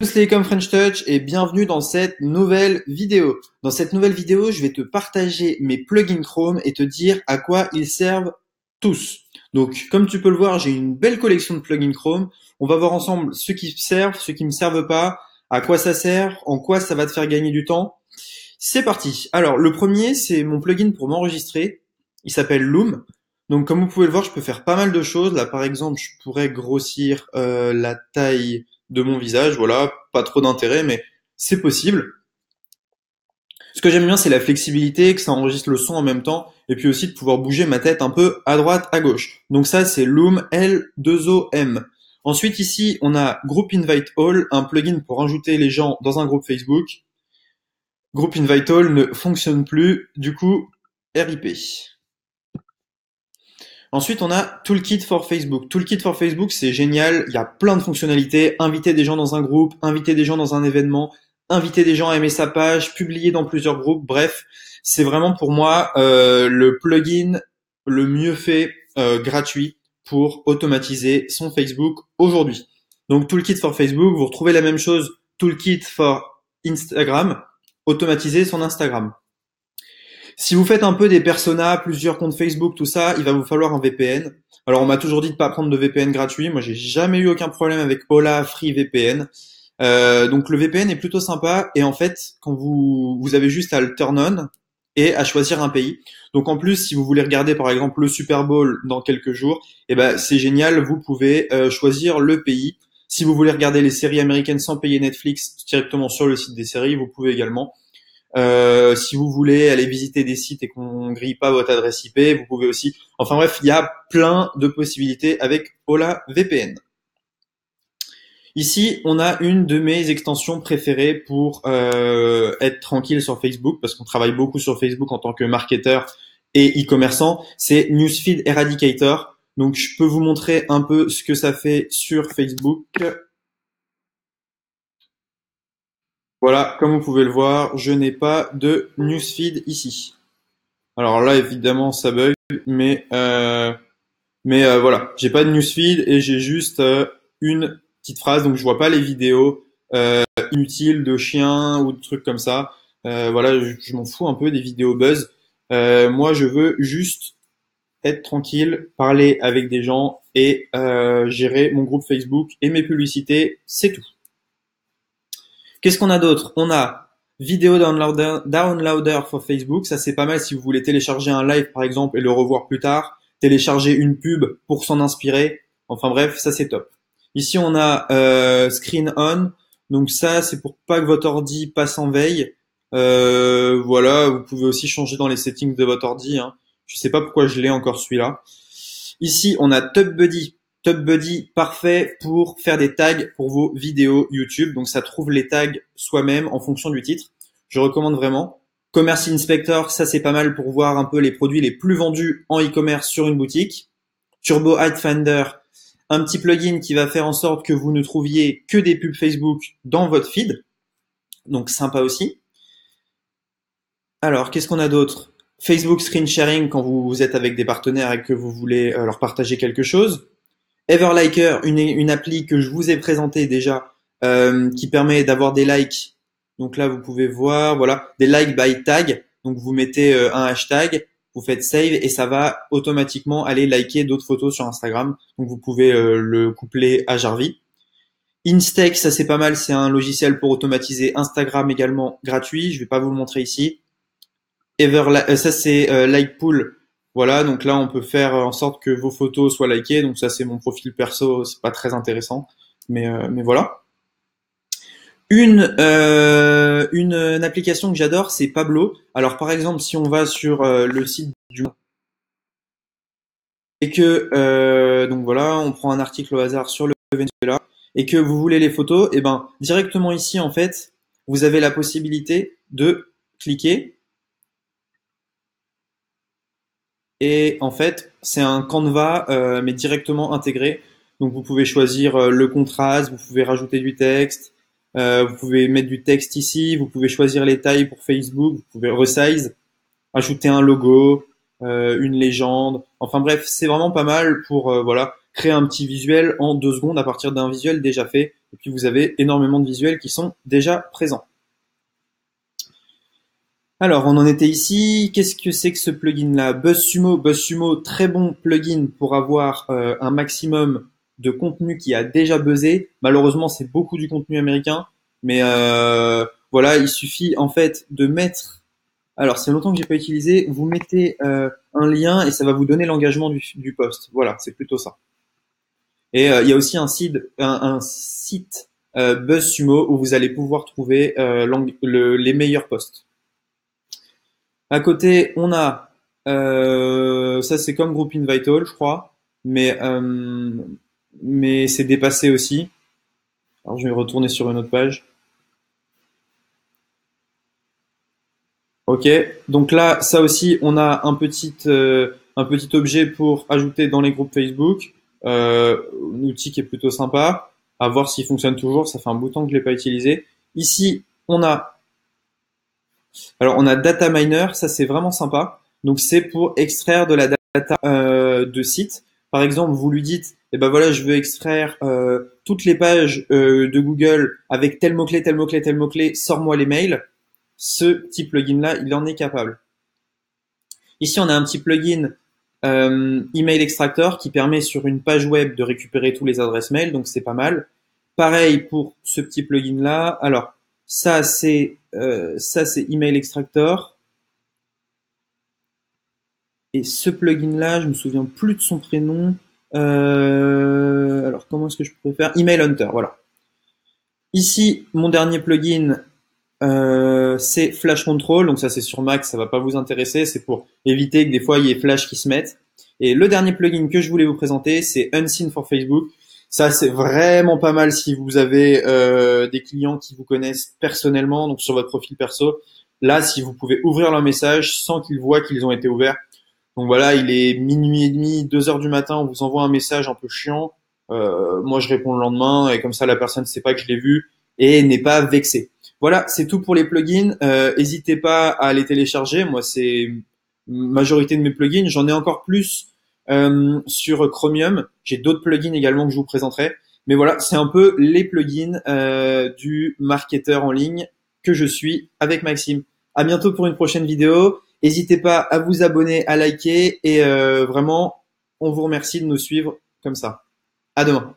Salam French Touch et bienvenue dans cette nouvelle vidéo. Dans cette nouvelle vidéo, je vais te partager mes plugins Chrome et te dire à quoi ils servent tous. Donc, comme tu peux le voir, j'ai une belle collection de plugins Chrome. On va voir ensemble ceux qui servent, ceux qui ne me servent pas, à quoi ça sert, en quoi ça va te faire gagner du temps. C'est parti. Alors, le premier, c'est mon plugin pour m'enregistrer. Il s'appelle Loom. Donc, comme vous pouvez le voir, je peux faire pas mal de choses. Là, par exemple, je pourrais grossir la taille de mon visage. Voilà, pas trop d'intérêt, mais c'est possible. Ce que j'aime bien, c'est la flexibilité, que ça enregistre le son en même temps, et puis aussi de pouvoir bouger ma tête un peu à droite, à gauche. Donc ça, c'est Loom L2OM. Ensuite, ici, on a Group Invite All, un plugin pour ajouter les gens dans un groupe Facebook. Group Invite All ne fonctionne plus, du coup, RIP. Ensuite, on a Toolkit for Facebook. Toolkit for Facebook, c'est génial. Il y a plein de fonctionnalités. Inviter des gens dans un groupe, inviter des gens dans un événement, inviter des gens à aimer sa page, publier dans plusieurs groupes. Bref, c'est vraiment pour moi le plugin le mieux fait gratuit pour automatiser son Facebook aujourd'hui. Donc, Toolkit for Facebook, vous retrouvez la même chose. Toolkit for Instagram, automatiser son Instagram. Si vous faites un peu des personas, plusieurs comptes Facebook, tout ça, il va vous falloir un VPN. Alors on m'a toujours dit de pas prendre de VPN gratuit. Moi j'ai jamais eu aucun problème avec Hola Free VPN. Donc le VPN est plutôt sympa et en fait quand vous avez juste à le turn on et à choisir un pays. Donc en plus si vous voulez regarder par exemple le Super Bowl dans quelques jours, eh ben c'est génial, vous pouvez choisir le pays. Si vous voulez regarder les séries américaines sans payer Netflix directement sur le site des séries, vous pouvez également. Si vous voulez aller visiter des sites et qu'on grille pas votre adresse IP, vous pouvez aussi. Enfin bref, il y a plein de possibilités avec Hola VPN. Ici, on a une de mes extensions préférées pour être tranquille sur Facebook, parce qu'on travaille beaucoup sur Facebook en tant que marketeur et e-commerçant. C'est Newsfeed Eradicator. Donc, je peux vous montrer un peu ce que ça fait sur Facebook. Voilà, comme vous pouvez le voir, je n'ai pas de newsfeed ici. Alors là, évidemment, ça bug, mais voilà, j'ai pas de newsfeed et j'ai juste une petite phrase, donc je vois pas les vidéos inutiles de chiens ou de trucs comme ça. Voilà, je m'en fous un peu des vidéos buzz. Moi, je veux juste être tranquille, parler avec des gens et gérer mon groupe Facebook et mes publicités, c'est tout. Qu'est-ce qu'on a d'autre? On a Video Downloader for Facebook. Ça, c'est pas mal si vous voulez télécharger un live, par exemple, et le revoir plus tard. Télécharger une pub pour s'en inspirer. Enfin bref, ça, c'est top. Ici, on a Screen On. Donc ça, c'est pour pas que votre ordi passe en veille. Voilà, vous pouvez aussi changer dans les settings de votre ordi. Hein. Je sais pas pourquoi je l'ai encore celui-là. Ici, on a TubBuddy. TubBuddy, parfait pour faire des tags pour vos vidéos YouTube. Donc, ça trouve les tags soi-même en fonction du titre. Je recommande vraiment. Commerce Inspector, ça c'est pas mal pour voir un peu les produits les plus vendus en e-commerce sur une boutique. Turbo Ad Finder, un petit plugin qui va faire en sorte que vous ne trouviez que des pubs Facebook dans votre feed. Donc, sympa aussi. Alors, qu'est-ce qu'on a d'autre? Facebook Screen Sharing quand vous êtes avec des partenaires et que vous voulez leur partager quelque chose. Everliker, une appli que je vous ai présentée déjà, qui permet d'avoir des likes. Donc là, vous pouvez voir, voilà, des likes by tag. Donc vous mettez un hashtag, vous faites save et ça va automatiquement aller liker d'autres photos sur Instagram. Donc vous pouvez le coupler à Jarvis. Instex, ça c'est pas mal, c'est un logiciel pour automatiser Instagram également gratuit. Je vais pas vous le montrer ici. Ça c'est Likepool. Voilà, donc là on peut faire en sorte que vos photos soient likées. Donc ça c'est mon profil perso, c'est pas très intéressant, mais voilà. Une application que j'adore, c'est Pablo. Alors par exemple, si on va sur le site du et que donc voilà, on prend un article au hasard sur le Venezuela et que vous voulez les photos, et ben directement ici en fait, vous avez la possibilité de cliquer. Et en fait, c'est un Canva, mais directement intégré. Donc vous pouvez choisir le contraste, vous pouvez rajouter du texte, vous pouvez mettre du texte ici, vous pouvez choisir les tailles pour Facebook, vous pouvez resize, ajouter un logo, une légende. Enfin bref, c'est vraiment pas mal pour voilà créer un petit visuel en 2 secondes à partir d'un visuel déjà fait. Et puis vous avez énormément de visuels qui sont déjà présents. Alors, on en était ici. Qu'est-ce que c'est que ce plugin-là? BuzzSumo. BuzzSumo, très bon plugin pour avoir un maximum de contenu qui a déjà buzzé. Malheureusement, c'est beaucoup du contenu américain, mais voilà, il suffit en fait de mettre. Alors, c'est longtemps que j'ai pas utilisé. Vous mettez un lien et ça va vous donner l'engagement du post. Voilà, c'est plutôt ça. Et il y a aussi un site BuzzSumo où vous allez pouvoir trouver les meilleurs posts. À côté, on a ça c'est comme Group Vital, je crois, mais c'est dépassé aussi. Alors je vais retourner sur une autre page. Ok, donc là, ça aussi, on a un petit objet pour ajouter dans les groupes Facebook, un outil qui est plutôt sympa. À voir s'il fonctionne toujours. Ça fait un bout de temps que je l'ai pas utilisé. Ici, on a Data Miner, ça c'est vraiment sympa. Donc c'est pour extraire de la data de site. Par exemple, vous lui dites, eh ben voilà, je veux extraire toutes les pages de Google avec tel mot-clé, tel mot-clé, tel mot-clé, sors-moi les mails. Ce petit plugin-là, il en est capable. Ici, on a un petit plugin Email Extractor qui permet sur une page web de récupérer tous les adresses mail, donc c'est pas mal. Pareil pour ce petit plugin-là. Alors, ça c'est Email Extractor. Et ce plugin-là, je me souviens plus de son prénom. Alors, comment est-ce que je pourrais faire? Email Hunter, voilà. Ici, mon dernier plugin, c'est Flash Control. Donc ça, c'est sur Mac, ça va pas vous intéresser. C'est pour éviter que des fois, il y ait Flash qui se mette. Et le dernier plugin que je voulais vous présenter, c'est Unseen for Facebook. Ça, c'est vraiment pas mal si vous avez des clients qui vous connaissent personnellement, donc sur votre profil perso. Là, si vous pouvez ouvrir leur message sans qu'ils voient qu'ils ont été ouverts. Donc voilà, il est minuit et demi, 2 heures du matin, on vous envoie un message un peu chiant. Moi, je réponds le lendemain et comme ça, la personne ne sait pas que je l'ai vu et n'est pas vexée. Voilà, c'est tout pour les plugins. N'hésitez pas à les télécharger. Moi, c'est majorité de mes plugins. J'en ai encore plus sur Chromium. J'ai d'autres plugins également que je vous présenterai. Mais voilà, c'est un peu les plugins du marketeur en ligne que je suis avec Maxime. À bientôt pour une prochaine vidéo. N'hésitez pas à vous abonner, à liker et vraiment, on vous remercie de nous suivre comme ça. À demain.